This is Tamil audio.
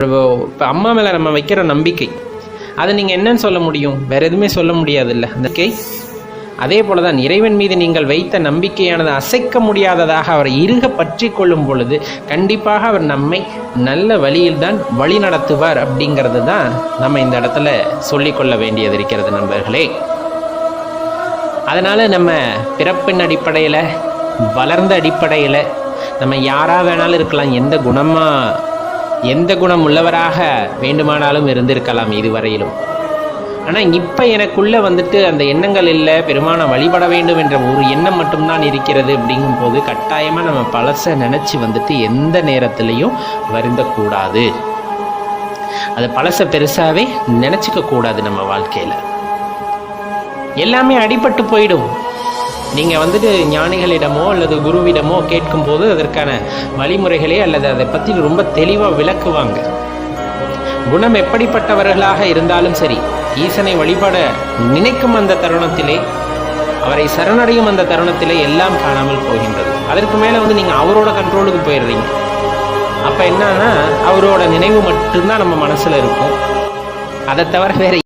இப்போ அம்மா மேலே நம்ம வைக்கிற நம்பிக்கை, அதை நீங்கள் என்னன்னு சொல்ல முடியும்? வேறு எதுவுமே சொல்ல முடியாதுல்ல. அந்த அதே போல தான் இறைவன் மீது நீங்கள் வைத்த நம்பிக்கையானது அசைக்க முடியாததாக அவரை இறுக பற்றி கொள்ளும் பொழுது கண்டிப்பாக அவர் நம்மை நல்ல வழியில் தான் வழி நடத்துவார். அப்படிங்கிறது தான் நம்ம இந்த இடத்துல சொல்லிக்கொள்ள வேண்டியது இருக்கிறது நண்பர்களே. அதனால் நம்ம பிறப்பின் அடிப்படையில், வளர்ந்த அடிப்படையில் நம்ம யாராக வேணாலும் இருக்கலாம், எந்த குணம் உள்ளவராக வேண்டுமானாலும் இருந்திருக்கலாம் இதுவரையிலும். ஆனால் இப்போ எனக்குள்ளே அந்த எண்ணங்கள் இல்லை, பெருமான வழிபட வேண்டும் என்ற ஒரு எண்ணம் மட்டும்தான் இருக்கிறது. அப்படிங்கும்போது கட்டாயமாக நம்ம பழசை நினச்சி எந்த நேரத்துலையும் வருந்தக்கூடாது. அது பழசை பெருசாகவே நினச்சிக்க கூடாது. நம்ம வாழ்க்கையில் எல்லாமே அடிபட்டு போயிடும். நீங்கள் ஞானிகளிடமோ அல்லது குருவிடமோ கேட்கும்போது அதற்கான வழிமுறைகளே அல்லது அதை பற்றி ரொம்ப தெளிவாக விளக்குவாங்க. குணம் எப்படிப்பட்டவர்களாக இருந்தாலும் சரி, ஈசனை வழிபட நினைக்கும் அந்த தருணத்திலே, அவரை சரணடையும் அந்த தருணத்திலே எல்லாம் காணாமல் போகின்றது. அதற்கு மேலே நீங்கள் அவரோட கண்ட்ரோலுக்கு போயிடுறீங்க. அப்போ என்னன்னா அவரோட நினைவு மட்டும்தான் நம்ம மனசில் இருக்கும். அதை தவிர வேறு